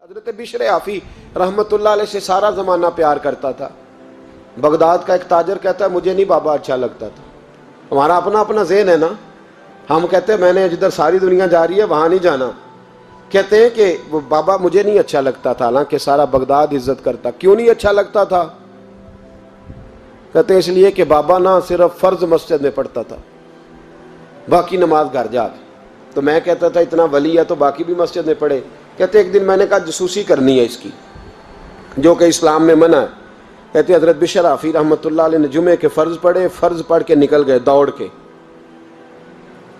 حضرت بشر آفی رحمت اللہ علیہ سے سارا زمانہ پیار کرتا تھا۔ بغداد کا ایک تاجر کہتا ہے مجھے نہیں بابا اچھا لگتا تھا۔ ہمارا اپنا اپنا ذہن ہے نا، ہم کہتے ہیں میں نے جدھر ساری دنیا جا رہی ہے وہاں نہیں جانا، کہتے ہیں کہ وہ بابا مجھے نہیں اچھا لگتا تھا، حالانکہ سارا بغداد عزت کرتا۔ کیوں نہیں اچھا لگتا تھا؟ کہتے ہیں اس لیے کہ بابا نہ صرف فرض مسجد میں پڑھتا تھا، باقی نماز گھر جا کے۔ تو میں کہتا تھا اتنا ولی ہے تو باقی بھی مسجد میں پڑھے۔ کہتے ایک دن میں نے کہا جسوسی کرنی ہے اس کی، جو کہ اسلام میں منع ہے۔ کہتے حضرت بشر آفی رحمۃ اللہ علیہ نے جمعے کے فرض پڑھے، فرض پڑھ کے نکل گئے دوڑ کے۔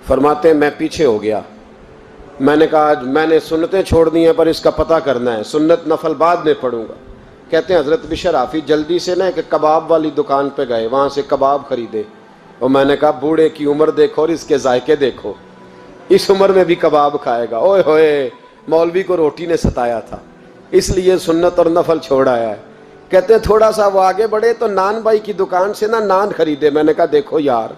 فرماتے ہیں میں پیچھے ہو گیا، میں نے کہا آج میں نے سنتیں چھوڑ دی ہیں پر اس کا پتہ کرنا ہے، سنت نفل بعد میں پڑھوں گا۔ کہتے ہیں حضرت بشر آفی جلدی سے نا ایک کباب والی دکان پہ گئے، وہاں سے کباب خریدے، اور میں نے کہا بوڑھے کی عمر دیکھو اور اس کے ذائقے دیکھو، اس عمر میں بھی کباب کھائے گا۔ اوئے ہوئے، مولوی کو روٹی نے ستایا تھا، اس لیے سنت اور نفل چھوڑ آیا ہے۔ کہتے ہیں تھوڑا سا وہ آگے بڑھے تو نان بھائی کی دکان سے نا نان خریدے۔ میں نے کہا دیکھو یار،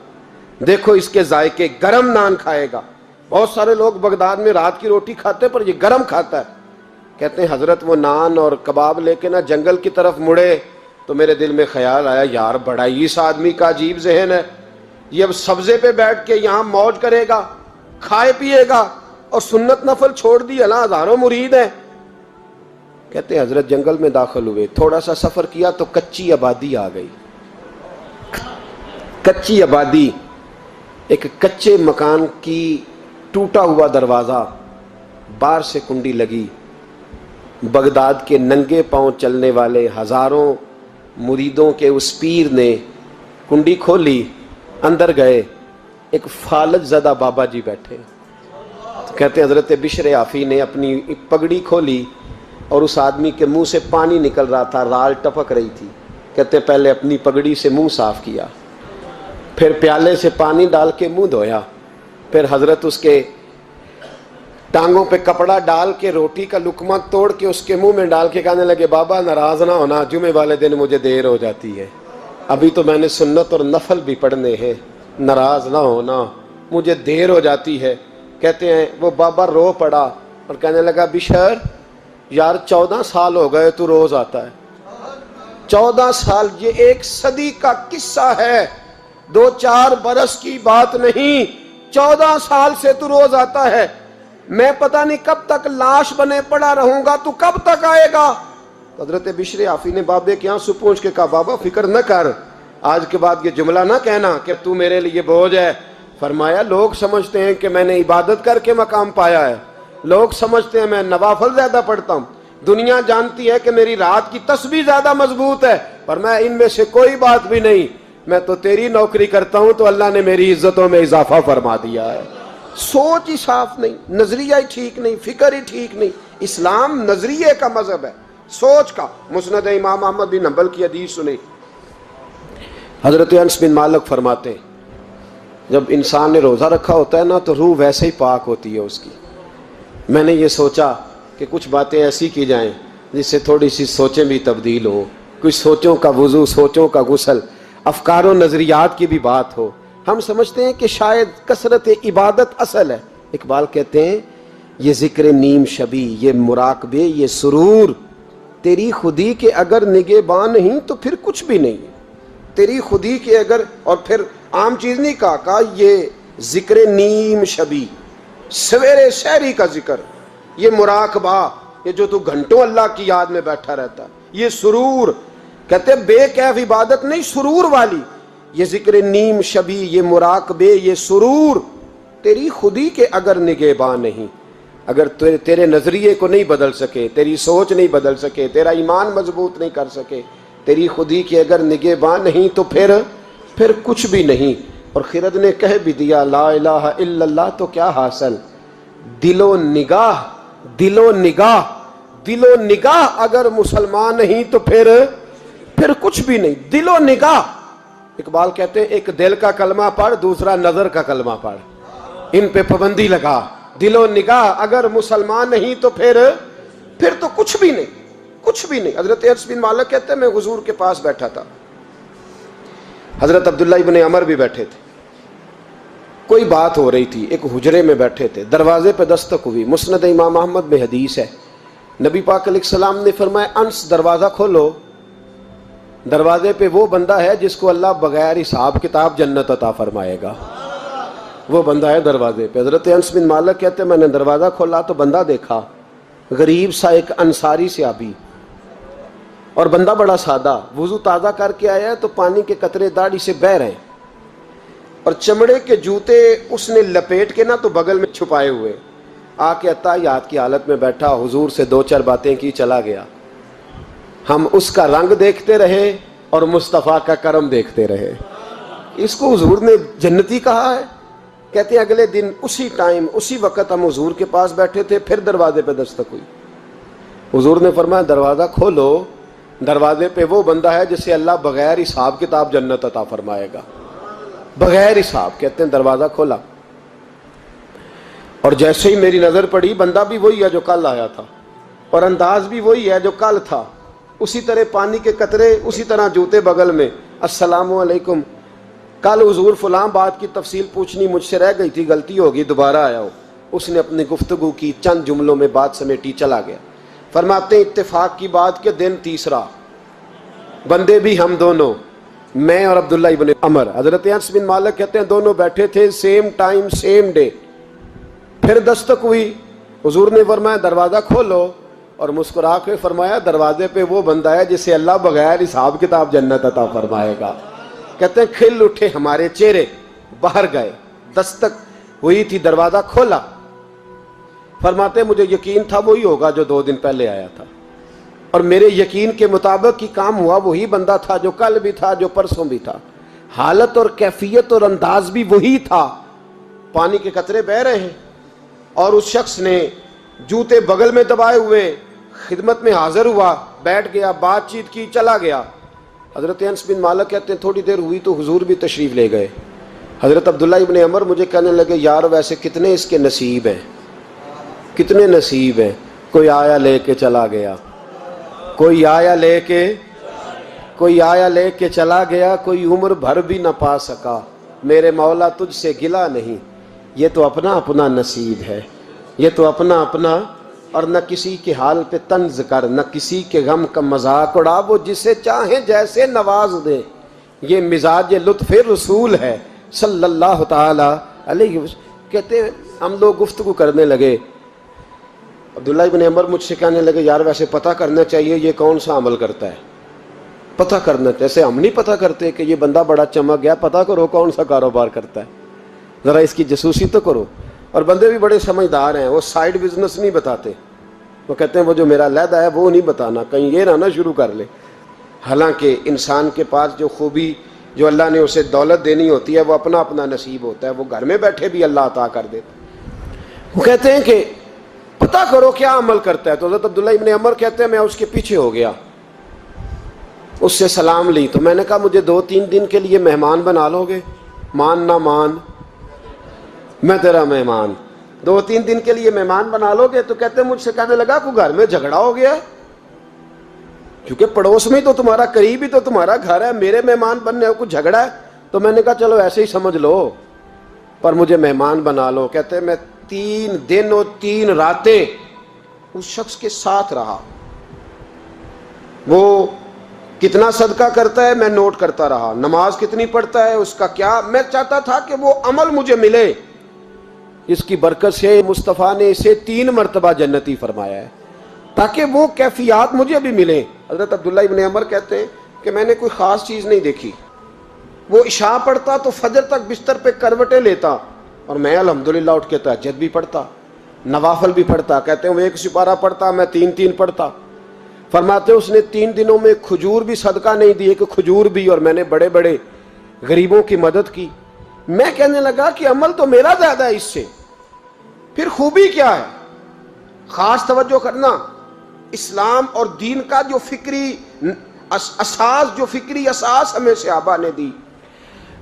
دیکھو اس کے ذائقے، گرم نان کھائے گا۔ بہت سارے لوگ بغداد میں رات کی روٹی کھاتے پر یہ گرم کھاتا ہے۔ کہتے ہیں حضرت وہ نان اور کباب لے کے نا جنگل کی طرف مڑے تو میرے دل میں خیال آیا یار بڑا ہی اس آدمی کا عجیب ذہن ہے، یہ اب سبزے پہ بیٹھ کے یہاں موج کرے گا، کھائے پیے گا، اور سنت نفل چھوڑ دی، اللہ ہزاروں مرید ہیں۔ کہتے ہیں حضرت جنگل میں داخل ہوئے، تھوڑا سا سفر کیا تو کچی آبادی آ گئی۔ کچی آبادی، ایک کچے مکان کی ٹوٹا ہوا دروازہ، باہر سے کنڈی لگی۔ بغداد کے ننگے پاؤں چلنے والے ہزاروں مریدوں کے اس پیر نے کنڈی کھولی، اندر گئے، ایک فالج زدہ بابا جی بیٹھے۔ کہتے ہیں حضرت بشر آفی نے اپنی پگڑی کھولی اور اس آدمی کے منہ سے پانی نکل رہا تھا، رال ٹپک رہی تھی۔ کہتے ہیں پہلے اپنی پگڑی سے منہ صاف کیا، پھر پیالے سے پانی ڈال کے منہ دھویا، پھر حضرت اس کے ٹانگوں پہ کپڑا ڈال کے روٹی کا لقمہ توڑ کے اس کے منہ میں ڈال کے کہنے لگے بابا ناراض نہ ہونا، جمعے والے دن مجھے دیر ہو جاتی ہے، ابھی تو میں نے سنت اور نفل بھی پڑھنے ہیں، ناراض نہ ہونا، مجھے دیر ہو جاتی ہے۔ کہتے ہیں وہ بابا رو پڑا اور کہنے لگا بشر یار 14 سال ہو گئے تو روز آتا ہے، 14 سال، یہ 1 صدی کا قصہ ہے، 2-4 برس کی بات نہیں، 14 سال سے تو روز آتا ہے، میں پتہ نہیں کب تک لاش بنے پڑا رہوں گا، تو کب تک آئے گا؟ حضرت بشر آفی نے بابے کے آنسو پوچھ کے کہا بابا فکر نہ کر، آج کے بعد یہ جملہ نہ کہنا کہ تو میرے لیے بوجھ ہے۔ فرمایا لوگ سمجھتے ہیں کہ میں نے عبادت کر کے مقام پایا ہے، لوگ سمجھتے ہیں میں نوافل زیادہ پڑھتا ہوں، دنیا جانتی ہے کہ میری رات کی تسبیح زیادہ مضبوط ہے، پر میں ان میں سے کوئی بات بھی نہیں، میں تو تیری نوکری کرتا ہوں تو اللہ نے میری عزتوں میں اضافہ فرما دیا ہے۔ سوچ ہی صاف نہیں، نظریہ ہی ٹھیک نہیں، فکر ہی ٹھیک نہیں۔ اسلام نظریے کا مذہب ہے، سوچ کا۔ مسند امام احمد بن حنبل کی حدیث سنی، حضرت انس بن مالک فرماتے ہیں جب انسان نے روزہ رکھا ہوتا ہے نا تو روح ویسے ہی پاک ہوتی ہے اس کی۔ میں نے یہ سوچا کہ کچھ باتیں ایسی کی جائیں جس سے تھوڑی سی سوچیں بھی تبدیل ہوں، کچھ سوچوں کا وضو، سوچوں کا غسل، افکار و نظریات کی بھی بات ہو۔ ہم سمجھتے ہیں کہ شاید کثرت عبادت اصل ہے۔ اقبال کہتے ہیں یہ ذکر نیم شبی، یہ مراقبے، یہ سرور، تیری خودی کے اگر نگہباں نہیں تو پھر کچھ بھی نہیں، تیری خودی کے اگر، اور پھر عام چیز نہیں کہا یہ ذکر نیم شبی، سویرے سحری کا ذکر، یہ مراقبہ، یہ جو تو گھنٹوں اللہ کی یاد میں بیٹھا رہتا ہے، یہ سرور، کہتے بے کیف عبادت نہیں، سرور والی، یہ ذکر نیم شبی، یہ مراقبے، یہ سرور، تیری خودی کے اگر نگہباں نہیں، اگر تیرے نظریے کو نہیں بدل سکے، تیری سوچ نہیں بدل سکے، تیرا ایمان مضبوط نہیں کر سکے، تیری خودی کے اگر نگہباں نہیں تو پھر کچھ بھی نہیں۔ اور خرد نے کہہ بھی دیا لا الہ الا اللہ تو کیا حاصل؟ دل و نگاہ، دل و نگاہ، دل و نگاہ اگر مسلمان نہیں تو پھر کچھ بھی نہیں، دل و نگاہ۔ اقبال کہتے ہیں ایک دل کا کلمہ پڑھ، دوسرا نظر کا کلمہ پڑھ، ان پہ پابندی لگا۔ دل و نگاہ اگر مسلمان نہیں تو پھر تو کچھ بھی نہیں، کچھ بھی نہیں۔ حضرت انس بن مالک کہتے ہیں میں حضور کے پاس بیٹھا تھا، حضرت عبداللہ ابن عمر بھی بیٹھے تھے، کوئی بات ہو رہی تھی، ایک حجرے میں بیٹھے تھے، دروازے پہ دستک ہوئی۔ مسند امام احمد میں حدیث ہے نبی پاک علیہ السلام نے فرمایا انس دروازہ کھولو، دروازے پہ وہ بندہ ہے جس کو اللہ بغیر حساب کتاب جنت عطا فرمائے گا، وہ بندہ ہے دروازے پہ۔ حضرت انس بن مالک کہتے ہیں میں نے دروازہ کھولا تو بندہ دیکھا، غریب سا ایک انصاری صحابی، اور بندہ بڑا سادہ، وضو تازہ کر کے آیا ہے تو پانی کے قطرے داڑھی سے بہہ رہے ہیں، اور چمڑے کے جوتے اس نے لپیٹ کے تو بغل میں چھپائے ہوئے، آ کے اتحیات کی حالت میں بیٹھا، حضور سے دو چار باتیں کی، چلا گیا۔ ہم اس کا رنگ دیکھتے رہے اور مصطفیٰ کا کرم دیکھتے رہے۔ اس کو حضور نے جنتی کہا ہے۔ کہتے ہیں اگلے دن اسی ٹائم اسی وقت ہم حضور کے پاس بیٹھے تھے، پھر دروازے پہ دستک ہوئی، حضور نے فرمایا دروازہ کھولو، دروازے پہ وہ بندہ ہے جسے اللہ بغیر حساب کتاب جنت عطا فرمائے گا، بغیر حساب۔ کہتے ہیں دروازہ کھولا، اور جیسے ہی میری نظر پڑی، بندہ بھی وہی ہے جو کل آیا تھا، اور انداز بھی وہی ہے جو کل تھا، اسی طرح پانی کے قطرے، اسی طرح جوتے بغل میں، السلام علیکم، کل حضور فلاں بات کی تفصیل پوچھنی مجھ سے رہ گئی تھی، غلطی ہوگی، دوبارہ آیا ہو۔ اس نے اپنی گفتگو کی، چند جملوں میں بات سمیٹی، چلا گیا۔ فرماتے ہیں اتفاق کی بات کہ دن تیسرا، بندے بھی ہم دونوں، میں اور عبداللہ ابن عمر۔ حضرت انس بن مالک کہتے ہیں دونوں بیٹھے تھے، سیم ٹائم سیم ڈے۔ پھر دستک ہوئی، حضور نے فرمایا دروازہ کھولو، اور مسکرا کے فرمایا دروازے پہ وہ بندہ ہے جسے اللہ بغیر حساب کتاب جنت عطا فرمائے گا۔ کہتے ہیں کھل اٹھے ہمارے چہرے، باہر گئے، دستک ہوئی تھی، دروازہ کھولا۔ فرماتے ہیں مجھے یقین تھا وہی ہوگا جو 2 دن پہلے آیا تھا، اور میرے یقین کے مطابق ہی کام ہوا، وہی بندہ تھا جو کل بھی تھا، جو پرسوں بھی تھا، حالت اور کیفیت اور انداز بھی وہی تھا۔ پانی کے قطرے بہہ رہے ہیں، اور اس شخص نے جوتے بغل میں دبائے ہوئے خدمت میں حاضر ہوا، بیٹھ گیا، بات چیت کی، چلا گیا۔ حضرت انس بن مالک کہتے ہیں تھوڑی دیر ہوئی تو حضور بھی تشریف لے گئے۔ حضرت عبداللہ ابن عمر مجھے کہنے لگے یار ویسے کتنے اس کے نصیب ہیں، کتنے نصیب ہیں، کوئی آیا لے کے چلا گیا، کوئی آیا لے کے چلا گیا، کوئی عمر بھر بھی نہ پا سکا، میرے مولا تجھ سے گلہ نہیں، یہ تو اپنا اپنا نصیب ہے، یہ تو اپنا اپنا، اور نہ کسی کے حال پہ طنز کر، نہ کسی کے غم کا مذاق اڑا، وہ جسے چاہیں جیسے نواز دے، یہ مزاج لطف رسول ہے صلی اللہ تعالی علیہ وسلم۔ کہتے ہیں ہم لوگ گفتگو کرنے لگے، عبداللہ ابن عمر مجھ سے کہنے لگے یار ویسے پتہ کرنا چاہیے یہ کون سا عمل کرتا ہے، پتہ کرنا، جیسے ہم نہیں پتہ کرتے کہ یہ بندہ بڑا چمک گیا، پتہ کرو کون سا کاروبار کرتا ہے، ذرا اس کی جاسوسی تو کرو۔ اور بندے بھی بڑے سمجھدار ہیں، وہ سائیڈ بزنس نہیں بتاتے، وہ کہتے ہیں وہ جو میرا علیحدہ ہے وہ نہیں بتانا، کہیں یہ نہ شروع کر لے۔ حالانکہ انسان کے پاس جو خوبی، جو اللہ نے اسے دولت دینی ہوتی ہے، وہ اپنا اپنا نصیب ہوتا ہے، وہ گھر میں بیٹھے بھی اللہ عطا کر دیتا۔ وہ کہتے ہیں کہ پتہ کرو کیا عمل کرتا ہے۔ تو حضرت عبداللہ ابن عمر کہتے ہیں میں اس کے پیچھے ہو گیا، اس سے سلام لی، تو میں نے کہا مجھے 2-3 دن کے لیے مہمان بنا لو گے، مان نہ مان میں تیرا مہمان، 2-3 دن کے لیے مہمان بنا لو گے؟ تو کہتے ہیں مجھ سے کہنے لگا کوئی گھر میں جھگڑا ہو گیا، کیونکہ پڑوس میں تو تمہارا، قریب ہی تو تمہارا گھر ہے، میرے مہمان بننے کو جھگڑا ہے؟ تو میں نے کہا چلو ایسے ہی سمجھ لو، پر مجھے مہمان بنا لو۔ کہتے ہیں میں 3 دن اور 3 راتیں اس شخص کے ساتھ رہا، وہ کتنا صدقہ کرتا ہے میں نوٹ کرتا رہا، نماز کتنی پڑھتا ہے، اس کا کیا، میں چاہتا تھا کہ وہ عمل مجھے ملے، اس کی برکت سے مصطفیٰ نے اسے 3 مرتبہ جنتی فرمایا ہے، تاکہ وہ کیفیات مجھے بھی ملیں۔ حضرت عبداللہ ابن عمر کہتے ہیں کہ میں نے کوئی خاص چیز نہیں دیکھی، وہ عشاء پڑھتا تو فجر تک بستر پہ کروٹیں لیتا، اور میں الحمدللہ اٹھ کے تہجد بھی پڑھتا، نوافل بھی پڑھتا۔ کہتے ہیں وہ 1 سپارہ پڑھتا، میں 3 پڑھتا۔ فرماتے اس نے 3 دنوں میں کھجور بھی صدقہ نہیں دی، کہ کھجور بھی، اور میں نے بڑے بڑے غریبوں کی مدد کی۔ میں کہنے لگا کہ عمل تو میرا زیادہ ہے اس سے، پھر خوبی کیا ہے؟ خاص توجہ کرنا، اسلام اور دین کا جو فکری اساس، جو فکری اساس ہمیں صحابہ نے دی۔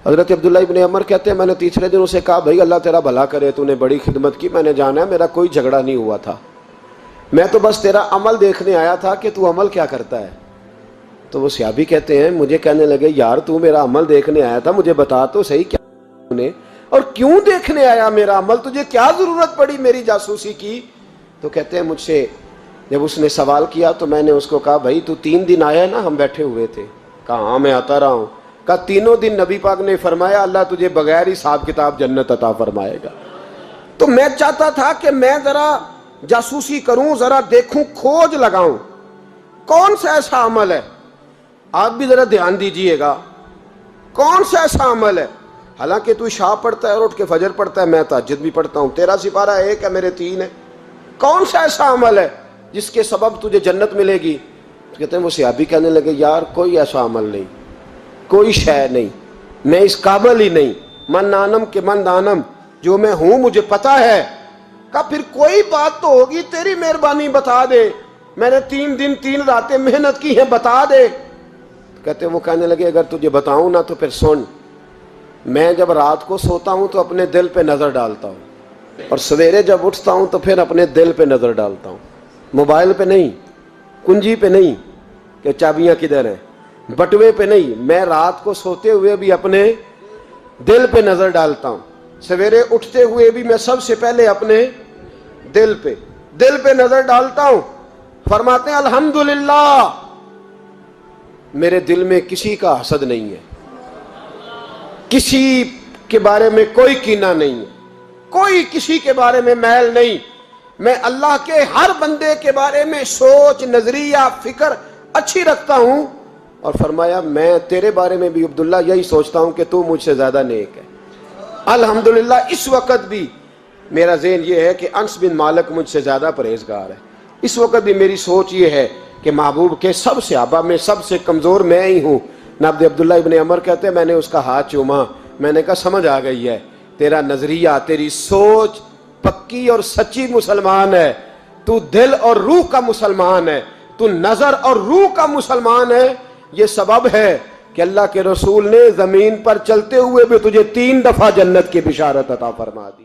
حضرت عبداللہ ابن عمر کہتے ہیں میں نے تیسرے دن اسے کہا بھائی اللہ تیرا بھلا کرے، تو نے بڑی خدمت کی، میں نے جانا ہے میرا کوئی جھگڑا نہیں ہوا تھا، میں تو بس تیرا عمل دیکھنے آیا تھا کہ تو عمل کیا کرتا ہے۔ تو وہ صحابی کہتے ہیں مجھے کہنے لگے یار تو میرا عمل دیکھنے آیا تھا، مجھے بتا تو صحیح کیا نے، اور کیوں دیکھنے آیا میرا عمل، تجھے کیا ضرورت پڑی میری جاسوسی کی؟ تو کہتے ہیں مجھ سے جب اس نے سوال کیا تو میں نے اس کو کہا بھائی تو 3 دن آیا نا ہم بیٹھے ہوئے تھے؟ کہا ہاں میں آتا رہا ہوں۔ کہا 3 دن نبی پاک نے فرمایا اللہ تجھے بغیر حساب کتاب جنت عطا فرمائے گا۔ تو میں چاہتا تھا کہ میں ذرا جاسوسی کروں، ذرا دیکھوں، کھوج لگاؤں کون سا ایسا عمل ہے، آپ بھی ذرا دھیان دیجئے گا، کون سا ایسا عمل ہے، حالانکہ تو عشاء پڑھتا ہے اور اٹھ کے فجر پڑھتا ہے، میں تہجد بھی پڑھتا ہوں، تیرا سپارہ 1 ہے میرے 3 ہے، کون سا ایسا عمل ہے جس کے سبب تجھے جنت ملے گی؟ کہتے ہیں وہ صحابی کہنے لگے یار کوئی ایسا عمل نہیں، کوئی شے نہیں، میں اس قابل ہی نہیں، من نانم کے من دانم، جو میں ہوں مجھے پتا ہے۔ کہا پھر کوئی بات تو ہوگی، تیری مہربانی بتا دے، میں نے 3 دن 3 راتیں محنت کی ہیں، بتا دے۔ کہتے ہیں وہ کہنے لگے اگر تجھے بتاؤں نا تو پھر سن، میں جب رات کو سوتا ہوں تو اپنے دل پہ نظر ڈالتا ہوں، اور سویرے جب اٹھتا ہوں تو پھر اپنے دل پہ نظر ڈالتا ہوں، موبائل پہ نہیں، کنجی پہ نہیں کہ چابیاں کدھر ہیں، بٹوے پہ نہیں، میں رات کو سوتے ہوئے بھی اپنے دل پہ نظر ڈالتا ہوں، سویرے اٹھتے ہوئے بھی میں سب سے پہلے اپنے دل پہ نظر ڈالتا ہوں۔ فرماتے ہیں الحمدللہ میرے دل میں کسی کا حسد نہیں ہے، کسی کے بارے میں کوئی کینہ نہیں ہے، کوئی کسی کے بارے میں میل نہیں، میں اللہ کے ہر بندے کے بارے میں سوچ، نظریہ، فکر اچھی رکھتا ہوں۔ اور فرمایا میں تیرے بارے میں بھی عبداللہ یہی سوچتا ہوں کہ تو مجھ سے زیادہ نیک ہے۔ الحمدللہ اس وقت بھی میرا ذہن یہ ہے کہ انس بن مالک مجھ سے زیادہ پرہیزگار ہے، اس وقت بھی میری سوچ یہ ہے کہ محبوب کے سب صحابہ میں سب سے کمزور میں ہی ہوں۔ نابد عبداللہ ابن عمر کہتے ہیں میں نے اس کا ہاتھ چوما، میں نے کہا سمجھ آ گئی ہے، تیرا نظریہ، تیری سوچ پکی اور سچی مسلمان ہے، تو دل اور روح کا مسلمان ہے، تو نظر اور روح کا مسلمان ہے۔ یہ سبب ہے کہ اللہ کے رسول نے زمین پر چلتے ہوئے بھی تجھے 3 دفعہ جنت کی بشارت عطا فرما دی۔